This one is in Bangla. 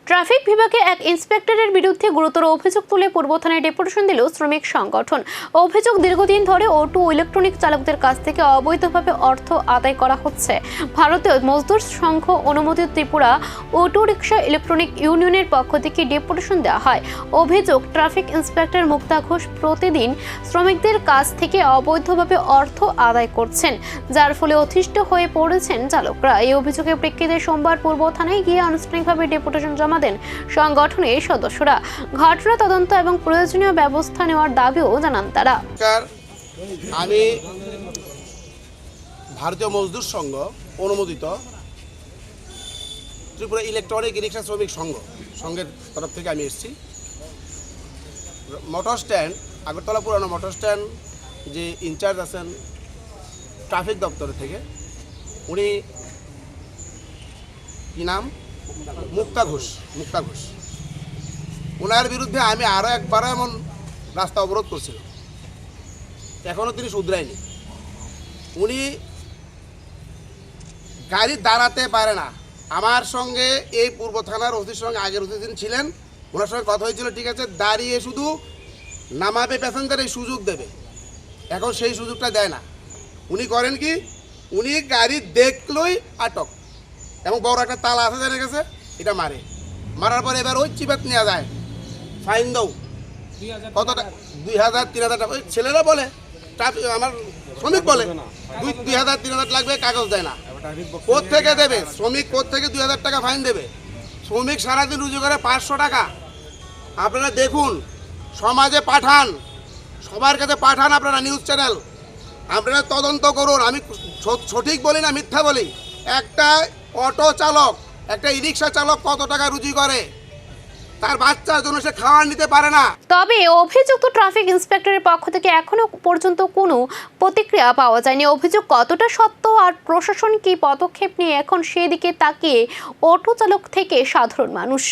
ট্রাফিক বিভাগে এক ইন্সপেক্টরের বিরুদ্ধে গুরুতর অভিযোগ তুলে পূর্ব থানায় ডেপুটেশন দিল শ্রমিক সংগঠন। অভিযোগ, দীর্ঘদিন ধরে অটো ইলেকট্রনিক চালকদের কাছ থেকে অবৈধভাবে অর্থ আদায় করা হচ্ছে। ভারতীয় মজদুর সংঘ অনুমোদিত ত্রিপুরা অটো রিক্সা ইলেকট্রনিক ইউনিয়নের পক্ষ থেকে ডেপুটেশন দেওয়া হয়। অভিযোগ, ট্রাফিক ইন্সপেক্টর মুক্তা ঘোষ প্রতিদিন শ্রমিকদের কাছ থেকে অবৈধভাবে অর্থ আদায় করছেন, যার ফলে অতিষ্ঠ হয়ে পড়েছেন চালকরা। এই অভিযোগের প্রেক্ষিতে সোমবার পূর্ব থানায় গিয়ে আনুষ্ঠানিকভাবে ডেপুটেশন জমা দেন সংগঠনের সদস্যরা। ঘটনা তদন্ত এবং প্রয়োজনীয় ব্যবস্থা নেওয়ার দাবিও জানান তারা। আমি ভারতীয় মজদুর সংঘ অনুমোদিত ত্রিপুরা ইলেকট্রনিক রিক্সা শ্রমিক সংঘের তরফ থেকে আমি এসেছি। মোটর স্ট্যান্ড, আগরতলা পুরানো মোটর স্ট্যান্ড যে ইনচার্জ আছেন ট্রাফিক দপ্তর থেকে, উনি কি নাম, মুক্তা ঘোষ। ওনার বিরুদ্ধে আমি আরও একবারও এমন রাস্তা অবরোধ করছিলাম, এখনও তিনি শুধরায়নি। উনি গাড়ি দাঁড়াতে পারে না। আমার সঙ্গে এই পূর্ব থানার ওসির সঙ্গে আগের ওসি দিন ছিলেন, ওনার সঙ্গে কথা হয়েছিল, ঠিক আছে দাঁড়িয়ে শুধু নামাবে প্যাসেঞ্জার, এই সুযোগ দেবে। এখন সেই সুযোগটা দেয় না। উনি করেন কি, উনি গাড়ি দেখলই আটক, এবং বড় একটা তালা আছে জেনে গেছে, এটা মারার পরে এবার ওই চিপাত নেওয়া যায়, ফাইন দাও কতটা, 2000 3000 টাকা। ওই ছেলেরা বলে, আমার শ্রমিক বলে 2000 3000 লাগবে, কাগজ দেয় না। কোত্থেকে দেবে শ্রমিক, কোত্থেকে 2000 টাকা ফাইন দেবে? শ্রমিক সারাদিন রুজি করে 500 টাকা। আপনারা দেখুন, সমাজে পাঠান, সবার কাছে পাঠান, আপনারা নিউজ চ্যানেল, আপনারা তদন্ত করুন। আমি সঠিক বলি না মিথ্যা বলি? একটা অটো চালক, একটা ই রিক্সা চালক কত টাকা রুজি করে? তার বাচ্চার জন্য সে খাওয়ার নিতে পারে না। তবে অভিযুক্ত ট্রাফিক ইন্সপেক্টরের পক্ষ থেকে এখনো পর্যন্ত কোনো প্রতিক্রিয়া পাওয়া যায়নি। অভিযোগ কতটা সত্য আর প্রশাসন কি পদক্ষেপ নিয়ে এখন সেদিকে তাকিয়ে অটো চালক থেকে সাধারণ মানুষ।